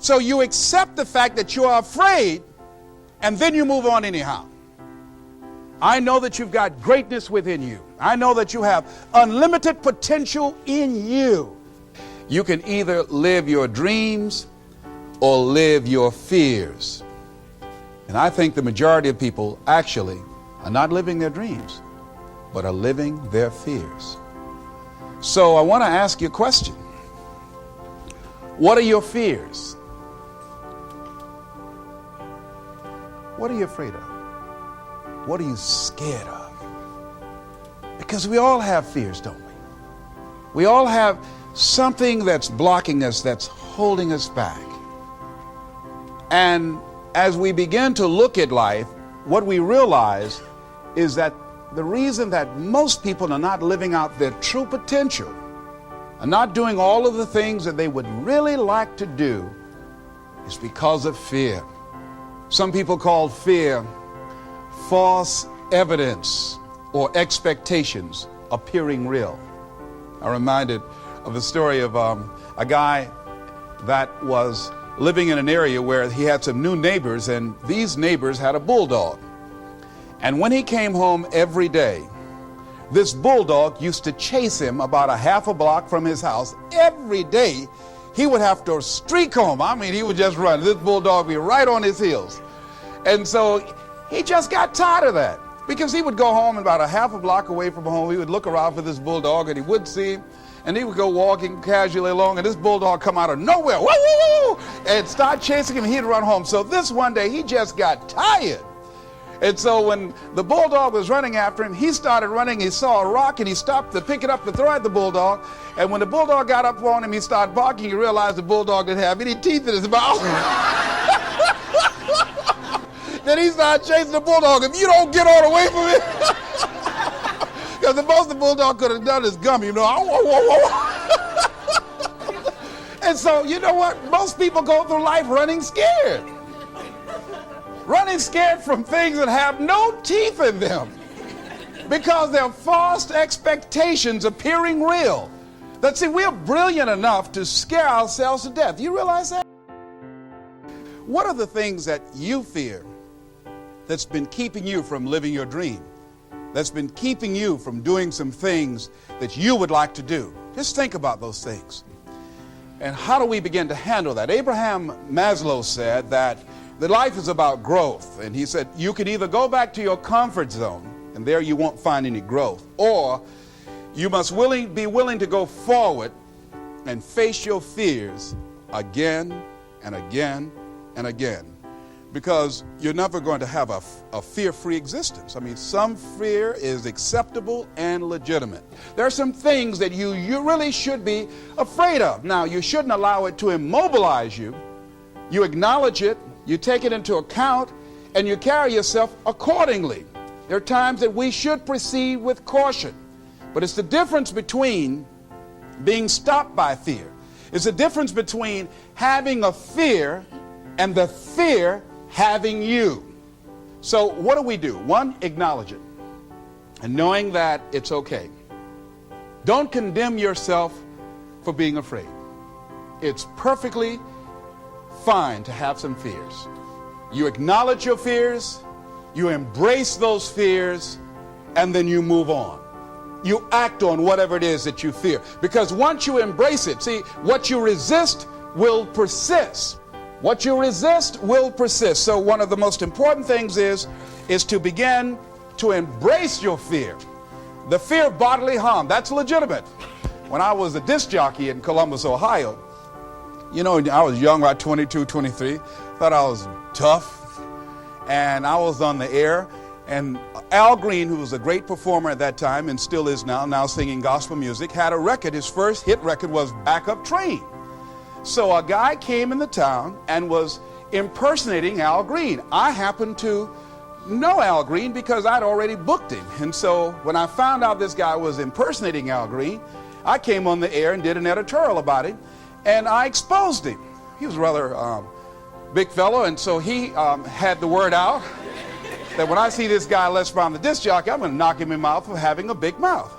So you accept the fact that you are afraid, and then you move on anyhow. I know that you've got greatness within you. I know that you have unlimited potential in you. You can either live your dreams or live your fears. And I think the majority of people actually are not living their dreams, but are living their fears. So I want to ask you a question. What are your fears? What are you afraid of? What are you scared of? Because we all have fears, don't we? We all have something that's blocking us, that's holding us back. And as we begin to look at life, what we realize is that the reason that most people are not living out their true potential, are not doing all of the things that they would really like to do, is because of fear. Some people call fear false evidence or expectations appearing real. I'm reminded of the story of a guy that was living in an area where he had some new neighbors, and these neighbors had a bulldog. And when he came home every day, this bulldog used to chase him about a half a block from his house. Every day he would have to streak home. I mean, he would just run. This bulldog would be right on his heels. And so he just got tired of that, because he would go home about a half a block away from home. He would look around for this bulldog and he wouldn't see him. And he would go walking casually along, and this bulldog come out of nowhere, woo, woo, woo, and start chasing him. He'd run home. So this one day he just got tired. And so when the bulldog was running after him, he started running. He saw a rock and he stopped to pick it up to throw at the bulldog. And when the bulldog got up on him, he started barking. He realized the bulldog didn't have any teeth in his mouth. Then he started chasing the bulldog. If you don't get on away from it, because the most the bulldog could have done is gum, you know. And so, you know what? Most people go through life running scared. Running scared from things that have no teeth in them, because they're false expectations appearing real. That, see, we're brilliant enough to scare ourselves to death. You realize that? What are the things that you fear that's been keeping you from living your dream? That's been keeping you from doing some things that you would like to do? Just think about those things. And how do we begin to handle that? Abraham Maslow said that life is about growth. And he said you could either go back to your comfort zone, and there you won't find any growth, or you must be willing to go forward and face your fears again and again and again. Because you're never going to have a fear-free existence. I mean, some fear is acceptable and legitimate. There are some things that you really should be afraid of. Now, you shouldn't allow it to immobilize you. You acknowledge it, you take it into account, and you carry yourself accordingly. There are times that we should proceed with caution. But it's the difference between being stopped by fear. It's the difference between having a fear and the fear having you. So what do? One, acknowledge it, and knowing that it's okay. Don't condemn yourself for being afraid. It's perfectly fine to have some fears. You acknowledge your fears, you embrace those fears, and then you move on. You act on whatever it is that you fear. Because once you embrace it, see, what you resist will persist. What you resist will persist. So one of the most important things is to begin to embrace your fear. The fear of bodily harm, that's legitimate. When I was a disc jockey in Columbus, Ohio, you know, I was young, about 22, 23, thought I was tough, and I was on the air, and Al Green, who was a great performer at that time and still is now singing gospel music, had a record. His first hit record was Back Up Train. So a guy came in the town and was impersonating Al Green. I happened to know Al Green because I'd already booked him. And so when I found out this guy was impersonating Al Green, I came on the air and did an editorial about him, and I exposed him. He was a rather big fellow, and so he had the word out that when I see this guy Les Brown, the disc jockey, I'm going to knock him in the mouth for having a big mouth.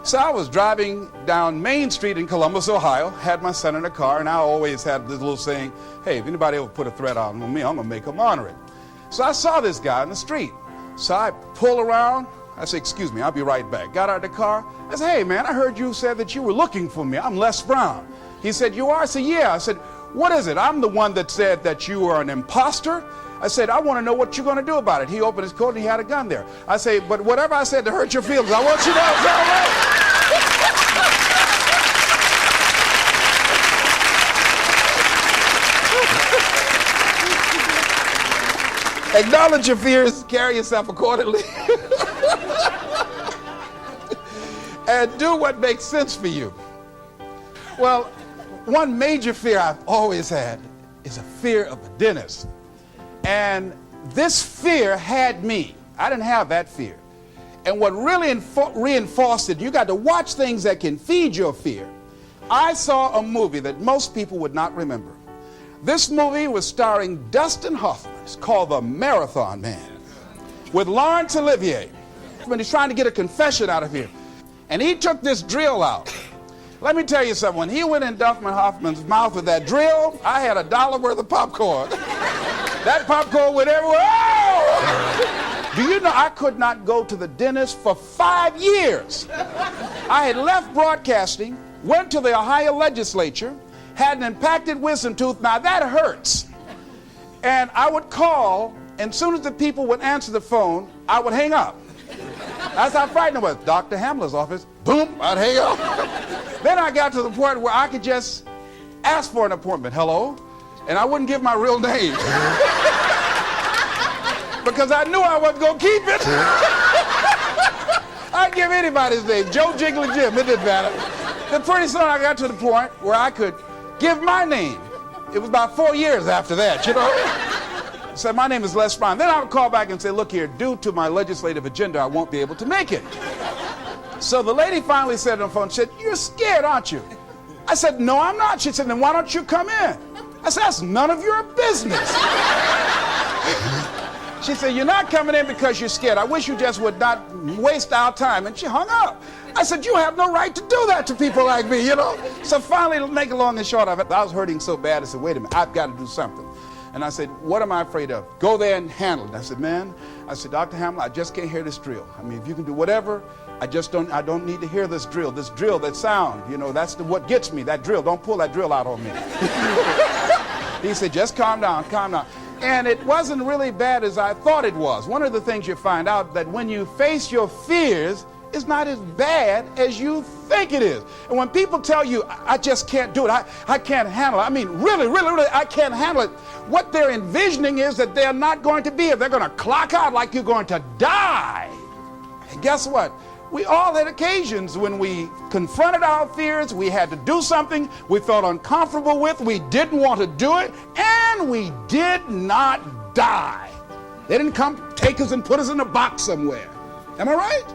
So I was driving down Main Street in Columbus, Ohio, had my son in the car, and I always had this little saying, hey, if anybody ever put a threat on me, I'm going to make them honor it. So I saw this guy in the street. So I pull around. I said, excuse me, I'll be right back. Got out of the car. I said, hey, man, I heard you said that you were looking for me. I'm Les Brown. He said, you are? I said, yeah. I said, what is it? I'm the one that said that you are an imposter. I said, I want to know what you're going to do about it. He opened his coat and he had a gun there. I say, but whatever I said to hurt your feelings, I want you to know it's all right. Acknowledge your fears, carry yourself accordingly, and do what makes sense for you. Well, one major fear I've always had is a fear of a dentist. And this fear had me. I didn't have that fear. And what really reinforced it, you got to watch things that can feed your fear. I saw a movie that most people would not remember. This movie was starring Dustin Hoffman. It's called The Marathon Man, with Laurence Olivier. When he's trying to get a confession out of here. And he took this drill out. Let me tell you something. When he went in Dustin Hoffman's mouth with that drill, I had $1 worth of popcorn. That popcorn went everywhere. Oh! Do you know I could not go to the dentist for 5 years? I had left broadcasting, went to the Ohio legislature, had an impacted wisdom tooth. Now that hurts. And I would call, and as soon as the people would answer the phone, I would hang up. That's how frightened I was. Dr. Hamler's office, boom, I'd hang up. Then I got to the point where I could just ask for an appointment. Hello? And I wouldn't give my real name. Because I knew I wasn't going to keep it. I'd give anybody's name. Joe Jiggly Jim, it didn't matter. Then pretty soon I got to the point where I could give my name. It was about 4 years after that, you know. I said, my name is Les Brown. Then I would call back and say, look here, due to my legislative agenda, I won't be able to make it. So the lady finally said on the phone, she said, you're scared, aren't you? I said, no, I'm not. She said, then why don't you come in? I said, that's none of your business. She said, you're not coming in because you're scared. I wish you just would not waste our time. And she hung up. I said, you have no right to do that to people like me, you know. So finally, to make it long and short of it, I was hurting so bad, I said, wait a minute, I've got to do something. And I said, what am I afraid of? Go there and handle it. I said, man, Dr. Hamler, I just can't hear this drill. I mean, if you can do whatever, I don't need to hear this drill, that sound, you know, that's what gets me, that drill. Don't pull that drill out on me. He said, just calm down, calm down. And it wasn't really bad as I thought it was. One of the things you find out that when you face your fears, it's not as bad as you think it is. And when people tell you, I just can't do it, I can't handle it, I mean, really, I can't handle it, what they're envisioning is that they're not going to be here. They're going to clock out like you're going to die. And guess what? We all had occasions when we confronted our fears, we had to do something we felt uncomfortable with, we didn't want to do it, and we did not die. They didn't come take us and put us in a box somewhere. Am I right?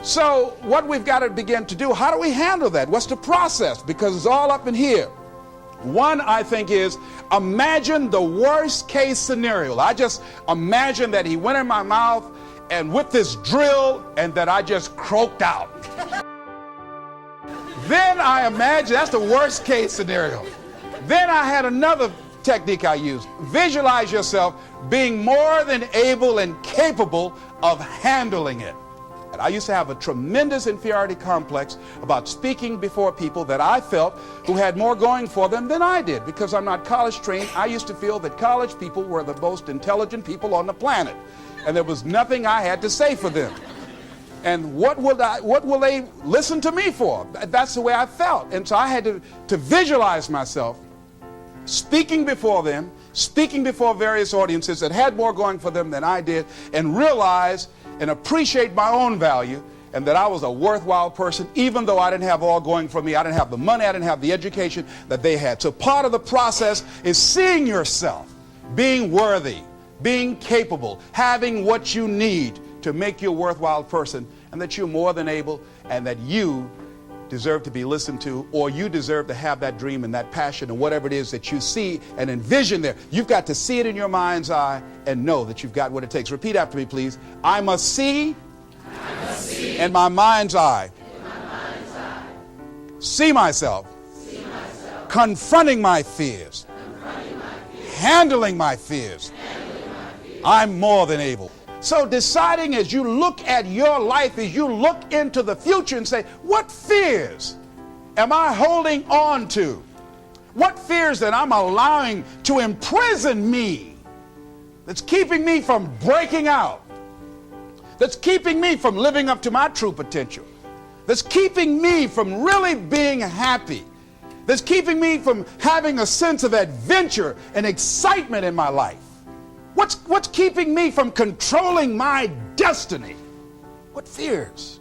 So what we've got to begin to do, how do we handle that? What's the process? Because it's all up in here. One, I think, is imagine the worst case scenario. I just imagine that he went in my mouth and with this drill and that I just croaked out. Then I imagine, that's the worst case scenario. Then I had another technique I used. Visualize yourself being more than able and capable of handling it. I used to have a tremendous inferiority complex about speaking before people that I felt who had more going for them than I did. Because I'm not college trained, I used to feel that college people were the most intelligent people on the planet. And there was nothing I had to say for them. And what will they listen to me for? That's the way I felt. And so I had to visualize myself speaking before them, speaking before various audiences that had more going for them than I did, and realize and appreciate my own value and that I was a worthwhile person, even though I didn't have all going for me. I didn't have the money, I didn't have the education that they had. So part of the process is seeing yourself, being worthy, being capable, having what you need to make you a worthwhile person, and that you're more than able, and that you deserve to be listened to, or you deserve to have that dream and that passion and whatever it is that you see and envision there. You've got to see it in your mind's eye and know that you've got what it takes. Repeat after me, please. I must see in my mind's eye see myself confronting my fears, handling my fears. I'm more than able. So deciding as you look at your life, as you look into the future and say, what fears am I holding on to? What fears that I'm allowing to imprison me, that's keeping me from breaking out, that's keeping me from living up to my true potential, that's keeping me from really being happy, that's keeping me from having a sense of adventure and excitement in my life? What's keeping me from controlling my destiny? What fears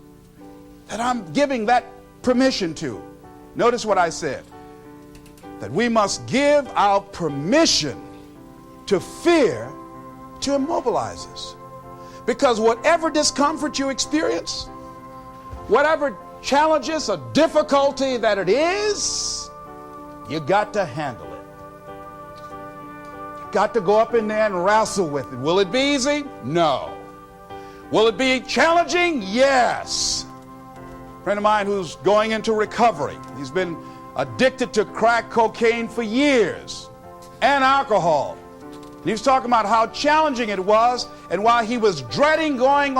that I'm giving that permission to? Notice what I said, that we must give our permission to fear to immobilize us. Because whatever discomfort you experience, whatever challenges or difficulty that it is, you got to handle it. Got to go up in there and wrestle with it. Will it be easy? No. Will it be challenging? Yes. A friend of mine who's going into recovery. He's been addicted to crack cocaine for years and alcohol. And he was talking about how challenging it was and why he was dreading going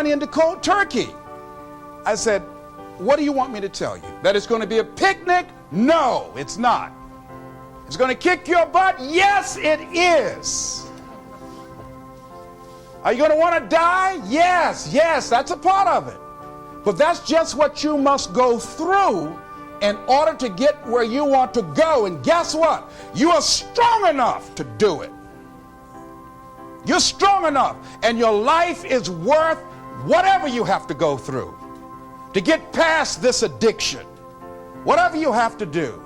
into cold turkey. I said, what do you want me to tell you? That it's going to be a picnic? No, it's not. It's going to kick your butt? Yes, it is. Are you going to want to die? Yes, that's a part of it. But that's just what you must go through in order to get where you want to go. And guess what? You are strong enough to do it. You're strong enough, and your life is worth whatever you have to go through to get past this addiction. Whatever you have to do.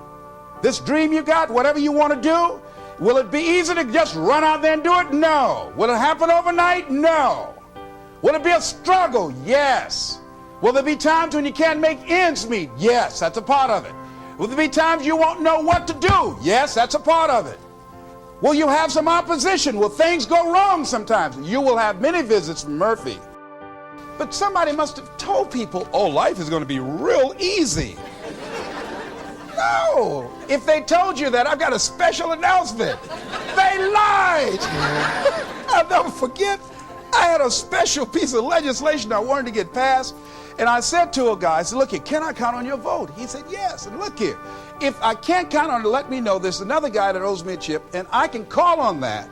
This dream you got, whatever you want to do, will it be easy to just run out there and do it? No. Will it happen overnight? No. Will it be a struggle? Yes. Will there be times when you can't make ends meet? Yes, that's a part of it. Will there be times you won't know what to do? Yes, that's a part of it. Will you have some opposition? Will things go wrong sometimes? You will have many visits from Murphy. But somebody must have told people, oh, life is going to be real easy. No. If they told you that, I've got a special announcement. They lied. I'll never forget, I had a special piece of legislation I wanted to get passed. And I said to a guy, I said, look here, can I count on your vote? He said, yes. And look here, if I can't count on it, let me know. There's another guy that owes me a chip, and I can call on that.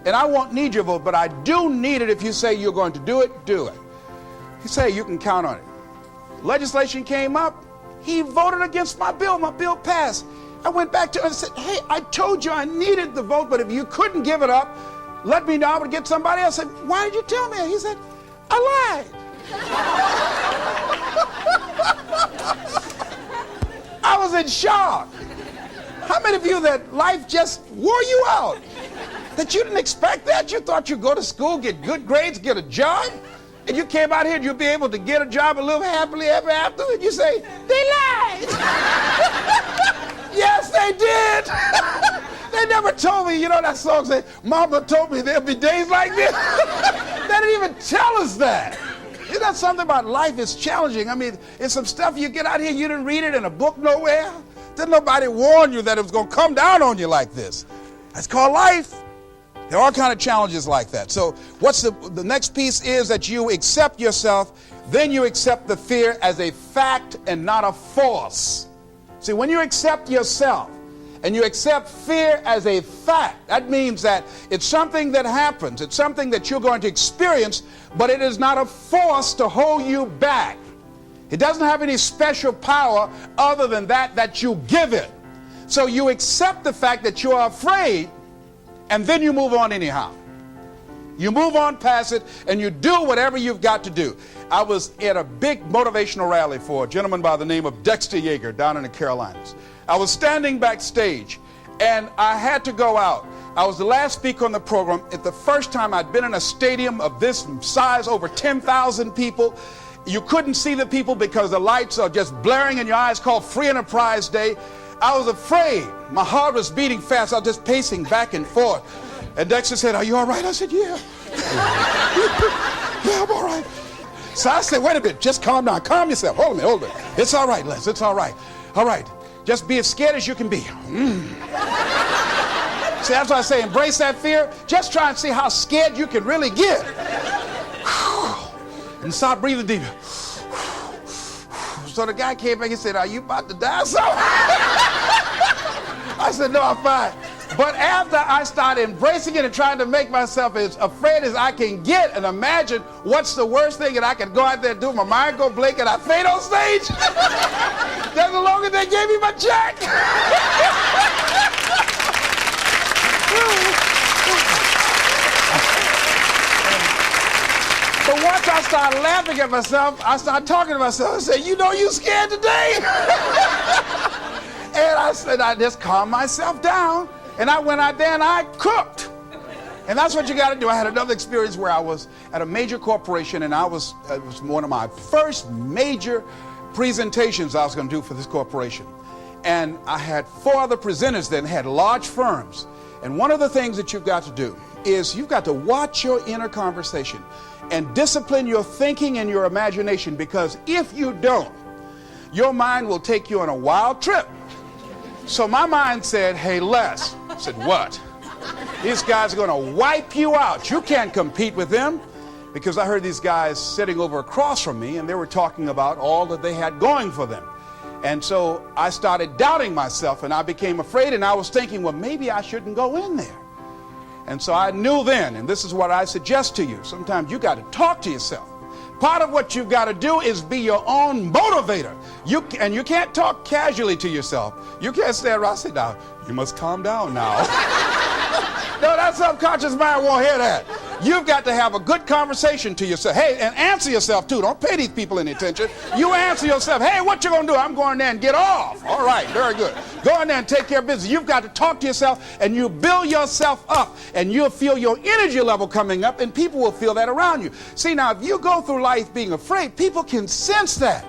And I won't need your vote, but I do need it. If you say you're going to do it, do it. He said, you can count on it. Legislation came up. He voted against my bill. My bill passed. I went back to him and said, hey, I told you I needed the vote, but if you couldn't give it up, let me know. I would get somebody else. I said, why did you tell me? He said, I lied. I was in shock. How many of you that life just wore you out? That you didn't expect that? You thought you'd go to school, get good grades, get a job, and you came out here and you'll be able to get a job and live happily ever after, and you say, they lied. Yes, they did. They never told me, you know that song said, Mama told me there'll be days like this. They didn't even tell us that. Isn't that something about life is challenging? I mean, it's some stuff you get out here, you didn't read it in a book nowhere. Didn't nobody warn you that it was going to come down on you like this. That's called life. There are all kinds of challenges like that. So what's the next piece is that you accept yourself, then you accept the fear as a fact and not a force. See, when you accept yourself and you accept fear as a fact, that means that it's something that happens. It's something that you're going to experience, but it is not a force to hold you back. It doesn't have any special power other than that you give it. So you accept the fact that you're afraid, and then you move on anyhow. You move on past it, and you do whatever you've got to do. I was at a big motivational rally for a gentleman by the name of Dexter Yeager down in the Carolinas. I was standing backstage, and I had to go out. I was the last speaker on the program. It's the first time I'd been in a stadium of this size, over 10,000 people. You couldn't see the people because the lights are just blaring in your eyes, called Free Enterprise Day. I was afraid. My heart was beating fast. I was just pacing back and forth. And Dexter said, are you all right? I said, yeah. Yeah, I'm all right. So I said, wait a minute, just calm down. Calm yourself. Hold a minute, hold a minute. It's all right, Les. It's all right. All right. Just be as scared as you can be. See, that's why I say embrace that fear. Just try and see how scared you can really get. And start breathing deeper. So the guy came back and said, are you about to die or something? I said, no, I'm fine. But after I started embracing it and trying to make myself as afraid as I can get and imagine what's the worst thing that I can go out there and do, my mind go blank and I faint on stage, that's the longer they gave me my check. But once I started laughing at myself, I started talking to myself. I said, you know you scared today? And I said, I just calmed myself down. And I went out there and I cooked. And that's what you got to do. I had another experience where I was at a major corporation, and it was one of my first major presentations I was going to do for this corporation. And I had 4 other presenters that had large firms. And one of the things that you've got to do is you've got to watch your inner conversation and discipline your thinking and your imagination, because if you don't, your mind will take you on a wild trip. So my mind said, hey, Les. I said, what? These guys are going to wipe you out. You can't compete with them. Because I heard these guys sitting over across from me, and they were talking about all that they had going for them. And so I started doubting myself, and I became afraid, and I was thinking, well, maybe I shouldn't go in there. And so I knew then, and this is what I suggest to you, sometimes you got to talk to yourself. Part of what you've got to do is be your own motivator. And you can't talk casually to yourself. You can't stand around and say, now, you must calm down now. No, that subconscious mind won't hear that. You've got to have a good conversation to yourself. Hey, and answer yourself too. Don't pay these people any attention. You answer yourself. Hey, what you gonna do? I'm going there and get off. All right, very good. Go in there and take care of business. You've got to talk to yourself, and you build yourself up, and you'll feel your energy level coming up, and people will feel that around you. See, now, if you go through life being afraid, people can sense that.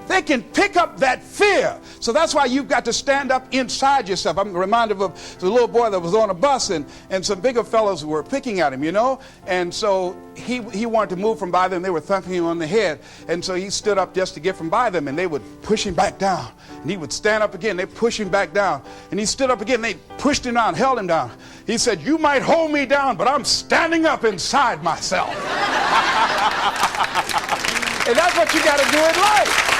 They can pick up that fear. So that's why you've got to stand up inside yourself. I'm reminded of the little boy that was on a bus, and some bigger fellows were picking at him, you know. And so he wanted to move from by them. They were thumping him on the head. And so he stood up just to get from by them, and they would push him back down. And he would stand up again. They push him back down. And he stood up again. They pushed him down, held him down. He said, you might hold me down, but I'm standing up inside myself. And that's what you got to do in life.